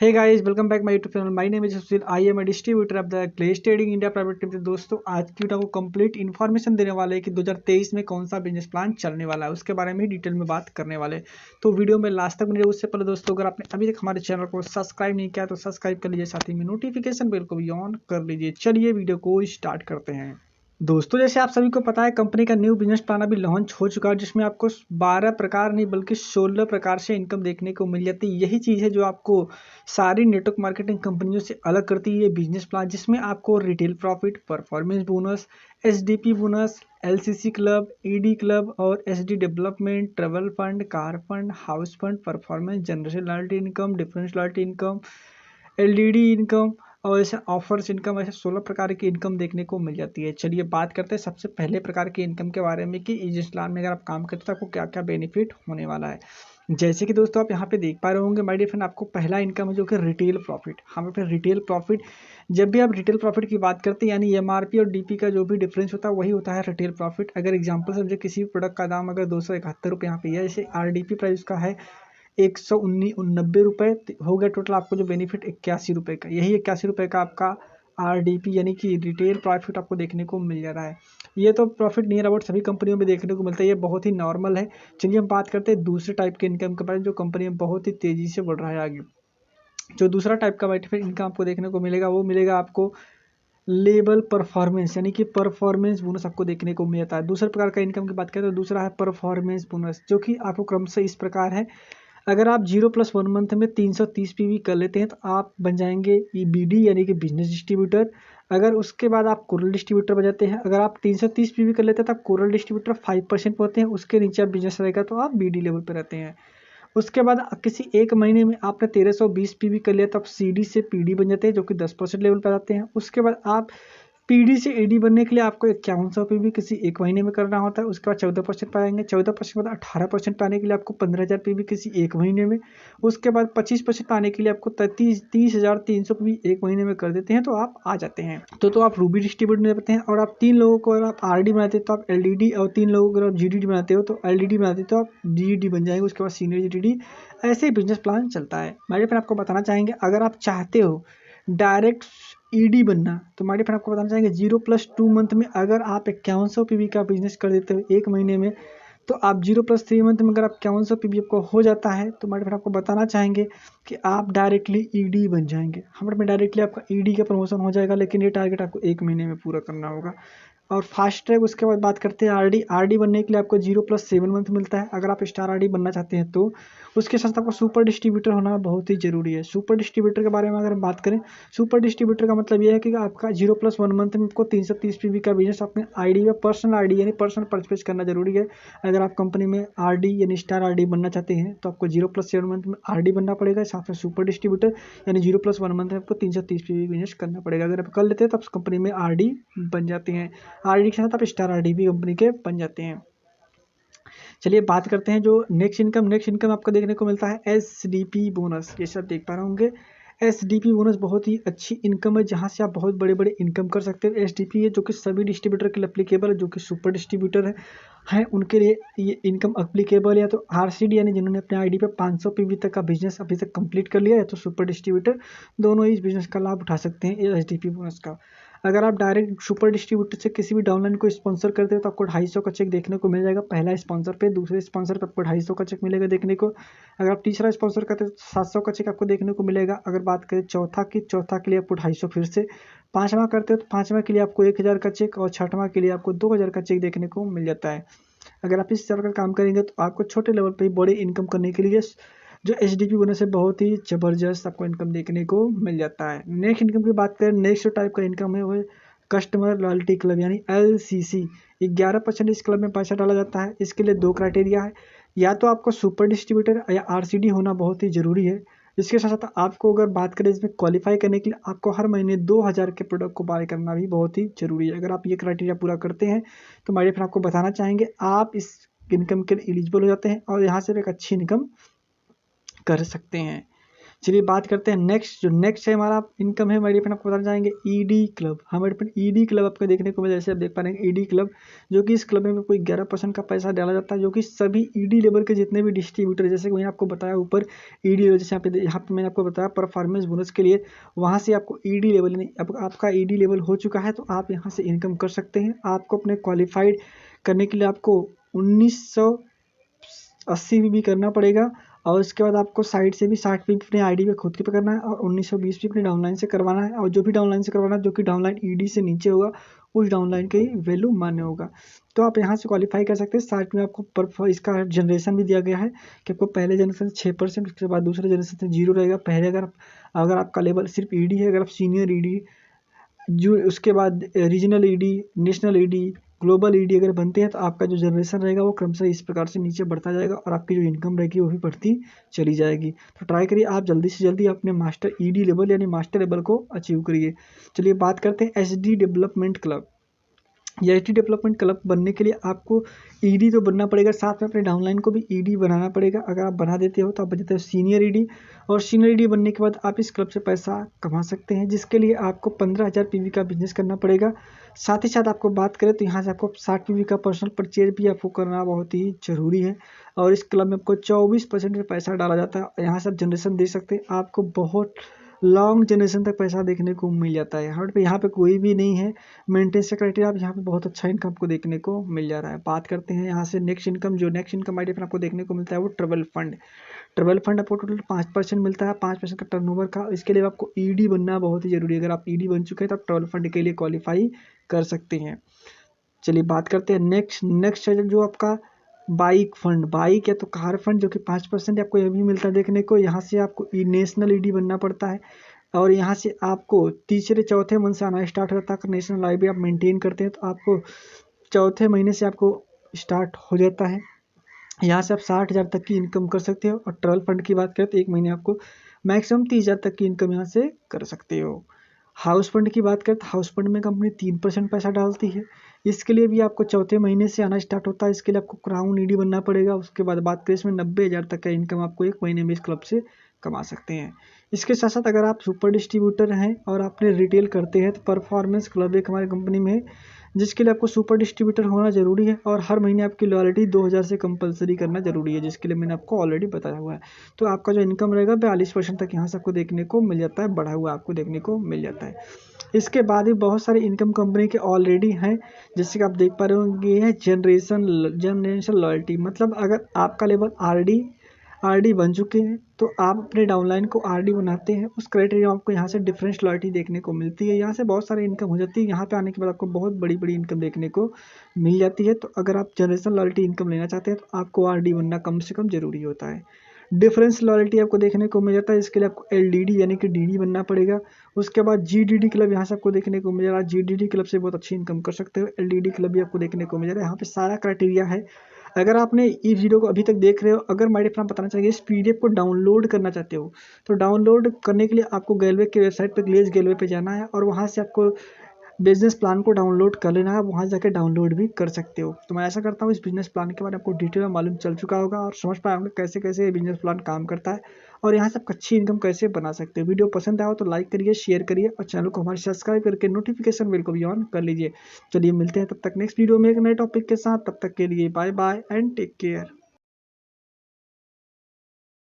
Hey guys, welcome back my YouTube channel. My name is Sushil. I am a distributor of the clash trading India private limited. दोस्तों, आज की video को complete information देने वाले हैं कि 2023 में कौन सा बिजनेस प्लान चलने वाला है, उसके बारे में ही डिटेल में बात करने वाले हैं। तो वीडियो में लास्ट तक बने रहिए। उससे पहले दोस्तों, अगर आपने अभी तक हमारे चैनल को सब्सक्राइब नहीं किया तो सब्सक्राइब कर लीजिए, साथ ही में नोटिफिकेशन बेल को भी ऑन कर लीजिए। चलिए वीडियो को स्टार्ट करते हैं। दोस्तों, जैसे आप सभी को पता है, कंपनी का न्यू बिजनेस प्लान अभी लॉन्च हो चुका है, जिसमें आपको 12 प्रकार नहीं बल्कि 16 प्रकार से इनकम देखने को मिल जाती है। यही चीज़ है जो आपको सारी नेटवर्क मार्केटिंग कंपनियों से अलग करती है ये बिजनेस प्लान, जिसमें आपको retail profit, performance bonus, SDP bonus, LCC club, ED club और SD development, travel fund, car fund, house fund, performance, generation loyalty income, difference loyalty income, LDD income और ऐसे ऑफर्स इनकम, ऐसे 16 प्रकार की income देखने को मिल जाती है। चलिए बात करते हैं सबसे पहले प्रकार की इनकम के बारे में कि इस प्लान में अगर आप काम करते हो तो आपको क्या क्या बेनिफिट होने वाला है। जैसे कि दोस्तों आप यहाँ पे देख पा रहे होंगे माय डियर फ्रेंड, आपको पहला इनकम है जो कि रिटेल प्रॉफिट। हमें पे रिटेल प्रॉफिट, जब भी आप रिटेल प्रॉफिट की बात करते हैं यानी एमआरपी और डीपी का जो भी डिफरेंस होता है वही होता है रिटेल प्रॉफिट। अगर एग्जांपल समझे, किसी भी प्रोडक्ट का दाम अगर 271 रुपये यहाँ पे है, जैसे आरडीपी प्राइस का है 190 रुपये, हो गया टोटल आपको जो बेनिफिट 81 रुपये का। यही 81 रुपये का आपका आरडीपी यानी कि रिटेल प्रॉफिट आपको देखने को मिल जा रहा है। ये तो प्रॉफिट नियर अबाउट सभी कंपनियों में देखने को मिलता है, ये बहुत ही नॉर्मल है। चलिए हम बात करते हैं दूसरे टाइप के इनकम के बारे में, जो कंपनी में बहुत ही तेज़ी से बढ़ रहा है आगे। जो दूसरा टाइप का बेनिफिट इनकम आपको देखने को मिलेगा वो मिलेगा आपको लेबल परफॉर्मेंस, यानी कि परफॉर्मेंस बोनस आपको देखने को मिलता है। दूसरे प्रकार का इनकम की बात करें तो दूसरा है परफॉर्मेंस बोनस, जो कि आपको क्रमशः इस प्रकार है। अगर आप 0+1 मंथ में 330 पीवी कर लेते हैं तो आप बन जाएंगे बीडी यानी कि बिजनेस डिस्ट्रीब्यूटर। अगर उसके बाद आप कोरल डिस्ट्रीब्यूटर बन जाते हैं। अगर आप 330 पीवी कर लेते हैं तो आप कोरल डिस्ट्रीब्यूटर 5% होते हैं। उसके नीचे आप बिजनेस रहेगा तो आप बीडी लेवल पर रहते हैं। उसके बाद किसी एक महीने में आपने 1320 पीवी कर लिया तो आप सीडी से पीडी बन जाते हैं, जो कि 10% लेवल पर आते हैं। उसके बाद आप पीडी से एडी बनने के लिए आपको 5100 पीवी किसी एक महीने में करना होता है। उसके बाद 14% पाएंगे, 14% बाद 18% पाने के लिए आपको 15000 पीवी किसी एक महीने में। उसके बाद 25% पाने के लिए आपको 30,300 पीवी एक महीने में कर देते हैं तो आप आ जाते हैं। तो आप रूबी डिस्ट्रीब्यूट में जाते हैं। और आप 3 लोगों को अगर आप आरडी बनाते हैं तो आप एलडीडी, और 3 लोगों को अगर आप जीडीडी बनाते हो तो एलडीडी बनाते हो तो आप जीडीडी बन जाएंगे। उसके बाद सीनियर जीडीडी, ऐसे ही बिजनेस प्लान चलता है। मेरे फ्रेंड आपको बताना चाहेंगे, अगर आप चाहते हो डायरेक्ट ईडी बनना तो मेरे फ्रेंड आपको बताना चाहेंगे 0+2 मंथ में अगर आप 5100 पीवी का बिजनेस कर देते हो एक महीने में, तो आप 0+3 मंथ में अगर आप 5100 पीवी आपको हो जाता है तो मेरे फ्रेंड आपको बताना चाहेंगे कि आप डायरेक्टली ईडी बन जाएंगे। हमारे में डायरेक्टली आपका ईडी का प्रमोशन हो जाएगा, लेकिन ये टारगेट आपको एक महीने में पूरा करना होगा। और फास्ट ट्रैक, उसके बाद बात करते हैं आरडी बनने के लिए आपको 0+7 मंथ मिलता है अगर आप स्टार आरडी बनना चाहते हैं तो। उसके साथ आपको सुपर डिस्ट्रीब्यूटर होना बहुत ही जरूरी है। सुपर डिस्ट्रीब्यूटर के बारे में अगर हम बात करें, सुपर डिस्ट्रीब्यूटर का मतलब यह है कि आपका 0+1 मंथ में आपको 330 पीवी का बिजनेस अपने आईडी में पर्सनल आईडी यानी पर्सनल परचेज करना जरूरी है। अगर आप कंपनी में आरडी यानी स्टार आरडी बनना चाहते हैं तो आपको 0+7 मंथ में आरडी बनना पड़ेगा, साथ में सुपर डिस्ट्रीब्यूटर यानी 0+1 मंथ में आपको 330 पीवी बिजनेस करना पड़ेगा। अगर आप कर लेते हैं तो आप कंपनी में आरडी बन जाते हैं। आरडी के साथ आप स्टार आरडी भी कंपनी के बन जाते हैं। चलिए बात करते हैं जो नेक्स्ट इनकम आपको देखने को मिलता है एसडीपी बोनस। जैसे आप देख पा रहे होंगे, एसडीपी बोनस बहुत ही अच्छी इनकम है, जहां से आप बहुत बड़े बड़े इनकम कर सकते हैं। एसडीपी है जो कि सभी डिस्ट्रीब्यूटर के लिए अप्लीकेबल है, जो कि सुपर डिस्ट्रीब्यूटर हैं उनके लिए ये इनकम अप्लीकेबल है। तो आरसीडी यानी जिन्होंने अपने आईडी पे 500 पीवी तक का बिजनेस अभी तक कंप्लीट कर लिया है, तो सुपर डिस्ट्रीब्यूटर दोनों ही इस बिजनेस का लाभ उठा सकते हैं एसडीपी बोनस का। अगर आप डायरेक्ट सुपर डिस्ट्रीब्यूटर से किसी भी डाउनलाइन को स्पॉन्सर करते हो तो आपको 250 का चेक देखने को मिल जाएगा पहला स्पॉन्सर पे। दूसरे स्पॉन्सर पे आपको 250 का चेक मिलेगा देखने को। अगर आप तीसरा स्पॉन्सर करते हो तो 700 का चेक आपको देखने को मिलेगा। अगर बात करें चौथा के लिए आपको 250 फिर से। पाँचवा करते हो तो पाँचवा के लिए आपको 1000 का चेक, और छठवां के लिए आपको 2000 का चेक देखने को मिल जाता है। अगर आप इस तरह का काम करेंगे तो आपको छोटे लेवल पर बड़ी इनकम करने के लिए जो एचडीपी बोनस है बहुत ही ज़बरदस्त आपको इनकम देखने को मिल जाता है। नेक्स्ट इनकम की बात करें, नेक्स्ट टाइप का इनकम है वो कस्टमर लॉयल्टी क्लब यानी एलसीसी। 11% इस क्लब में पैसा डाला जाता है। इसके लिए 2 क्राइटेरिया है, या तो आपको सुपर डिस्ट्रीब्यूटर या आरसीडी होना बहुत ही ज़रूरी है। इसके साथ साथ आपको अगर बात करें इसमें क्वालिफाई करने के लिए आपको हर महीने 2000 के प्रोडक्ट को बाय करना भी बहुत ही ज़रूरी है। अगर आप ये क्राइटेरिया पूरा करते हैं तो हमारे फिर आपको बताना चाहेंगे आप इस इनकम के लिए एलिजिबल हो जाते हैं और यहाँ से एक अच्छी इनकम कर सकते हैं। चलिए बात करते हैं नेक्स्ट, जो नेक्स्ट है हमारा इनकम है हमारे आपको बताना चाहेंगे ईडी क्लब। हमारे पर ईडी क्लब आपको देखने को मिले, जैसे आप देख पा रहे हैं ईडी क्लब, जो कि इस क्लब में कोई 11% का पैसा डाला जाता है, जो कि सभी ईडी लेवल के जितने भी डिस्ट्रीब्यूटर, जैसे कि मैंने आपको बताया ऊपर ईडी लेवल, जैसे यहाँ पे मैंने आपको बताया परफॉर्मेंस बोनस के लिए, वहाँ से आपको ईडी लेवल, यानी अब आपका ईडी लेवल हो चुका है तो आप यहाँ से इनकम कर सकते हैं। आपको अपने क्वालिफाइड करने के लिए आपको 1980 भी करना पड़ेगा, और उसके बाद आपको साइड से भी 60 भी अपने आईडी पे खुद के पे करना है, और 1920 भी अपने डाउनलाइन से करवाना है। और जो भी डाउनलाइन से करवाना है, जो कि डाउनलाइन ईडी से नीचे होगा, उस डाउनलाइन का ही वैल्यू मान्य होगा। तो आप यहाँ से क्वालिफाई कर सकते हैं। 60 में आपको इसका जनरेशन भी दिया गया है कि आपको पहले जनरेशन से 6%, उसके बाद दूसरे जनरेशन से 0 रहेगा। पहले अगर आपका लेवल सिर्फ ईडी है, अगर आप सीनियर ईडी, जो उसके बाद regional ED, national ED, global ED अगर बनते हैं, तो आपका जो जनरेशन रहेगा वो क्रमशः इस प्रकार से नीचे बढ़ता जाएगा, और आपकी जो इनकम रहेगी वो भी बढ़ती चली जाएगी। तो ट्राई करिए आप जल्दी से जल्दी अपने मास्टर ईडी लेवल यानी मास्टर लेवल को अचीव करिए। चलिए बात करते हैं एचडी डेवलपमेंट क्लब। ये एचडी डेवलपमेंट क्लब बनने के लिए आपको ईडी तो बनना पड़ेगा, साथ में अपने डाउनलाइन को भी ईडी बनाना पड़ेगा। अगर आप बना देते हो तो आप बन जाते हो सीनियर ईडी, और सीनियर ईडी बनने के बाद आप इस क्लब से पैसा कमा सकते हैं, जिसके लिए आपको 15,000 पीवी का बिजनेस करना पड़ेगा। साथ ही साथ आपको बात करें तो यहाँ से आपको 60 पीवी का पर्सनल परचेज भी आपको करना बहुत ही जरूरी है, और इस क्लब में आपको 24% पैसा डाला जाता है। यहाँ से आप जनरेशन दे सकते हैं, आपको बहुत लॉन्ग जनरेशन तक पैसा देखने को मिल जाता है। यहाँ पे कोई भी नहीं है मेंटेनेंस का क्राइटेरिया, आप यहाँ पे बहुत अच्छा इनकम आपको देखने को मिल जा रहा है। बात करते हैं यहाँ से नेक्स्ट इनकम, जो नेक्स्ट इनकम आइडिया आपको देखने को मिलता है वो ट्रेवल फंड। ट्रेवल फंड आपको टोटल 5% मिलता है, 5% का टर्नओवर का। इसके लिए आपको ईडी बनना बहुत ही जरूरी है। अगर आप ईडी बन चुके हैं तो आप ट्रेवल फंड के लिए क्वालिफाई कर सकते हैं। चलिए बात करते हैं नेक्स्ट है जो आपका बाइक फंड, बाइक या तो कार फंड, जो कि 5% आपको ये भी मिलता है देखने को। यहाँ से आपको नेशनल ईडी बनना पड़ता है, और यहाँ से आपको तीसरे चौथे मंथ से आना स्टार्ट होता है। अगर नेशनल आईडी आप मेंटेन करते हैं तो आपको चौथे महीने से आपको स्टार्ट हो जाता है। यहाँ से आप 60,000 तक की इनकम कर सकते हो। और ट्रेवल फंड की बात करें तो एक महीने आपको मैक्सिमम 30,000 तक की इनकम यहाँ से कर सकते हो। हाउस फंड की बात करें तो हाउस फंड में कंपनी 3% पैसा डालती है। इसके लिए भी आपको चौथे महीने से आना स्टार्ट होता है। इसके लिए आपको क्राउन ईडी बनना पड़ेगा। उसके बाद बात करें इसमें 90,000 तक का इनकम आपको एक महीने में इस क्लब से कमा सकते हैं। इसके साथ साथ अगर आप सुपर डिस्ट्रीब्यूटर हैं और आपने रिटेल करते हैं तो परफॉर्मेंस क्लब एक हमारी कंपनी में है, जिसके लिए आपको सुपर डिस्ट्रीब्यूटर होना जरूरी है, और हर महीने आपकी लॉयल्टी 2,000 से कंपलसरी करना जरूरी है, जिसके लिए मैंने आपको ऑलरेडी बताया हुआ है। तो आपका जो इनकम रहेगा 42% तक यहाँ से आपको देखने को मिल जाता है, बढ़ा हुआ आपको देखने को मिल जाता है। इसके बाद भी बहुत सारे इनकम कंपनी के ऑलरेडी हैं, जैसे कि आप देख पा रहे होंगे। ये है जनरेशन लॉयल्टी, मतलब अगर आपका लेवल आरडी बन चुके हैं तो आप अपने डाउनलाइन को आरडी बनाते हैं, उस क्राइटेरिया में आपको यहाँ से डिफरेंस लॉयल्टी देखने को मिलती है। यहाँ से बहुत सारी इनकम हो जाती है। यहाँ पे आने के बाद आपको बहुत बड़ी बड़ी इनकम देखने को मिल जाती है। तो अगर आप जनरेशन लॉयल्टी इनकम लेना चाहते हैं तो आपको आरडी बनना कम से कम जरूरी होता है। डिफरेंस लॉयल्टी आपको देखने को मिल जाता है। इसके लिए आपको एलडीडी यानी कि डीडी बनना पड़ेगा। उसके बाद जीडीडी क्लब यहाँ से आपको देखने को मिल जा रहा है। जीडीडी क्लब से बहुत अच्छी इनकम कर सकते हो। एलडीडी क्लब भी आपको देखने को मिल जा रहा है। यहाँ पे सारा क्राइटेरिया है। अगर आपने इस वीडियो को अभी तक देख रहे हो, अगर माय डियर बताना चाहिए इस पीडीएफ को डाउनलोड करना चाहते हो, तो डाउनलोड करने के लिए आपको गैलवे की वेबसाइट पर ग्लेज गैलवे पे जाना है, और वहाँ से आपको बिजनेस प्लान को डाउनलोड कर लेना है। वहाँ जाकर डाउनलोड भी कर सकते हो। तो मैं ऐसा करता हूँ इस बिजनेस प्लान के बारे में आपको डिटेल में मालूम चल चुका होगा, और समझ पाए होंगे कैसे कैसे ये बिजनेस प्लान काम करता है, और यहाँ से आप अच्छी इनकम कैसे बना सकते हो। वीडियो पसंद आया हो तो लाइक करिए, शेयर करिए, और चैनल को हमारे सब्सक्राइब करके नोटिफिकेशन बेल को भी ऑन कर लीजिए। चलिए मिलते हैं तब तक नेक्स्ट वीडियो में एक नए टॉपिक के साथ। तब तक के लिए bye bye and take care.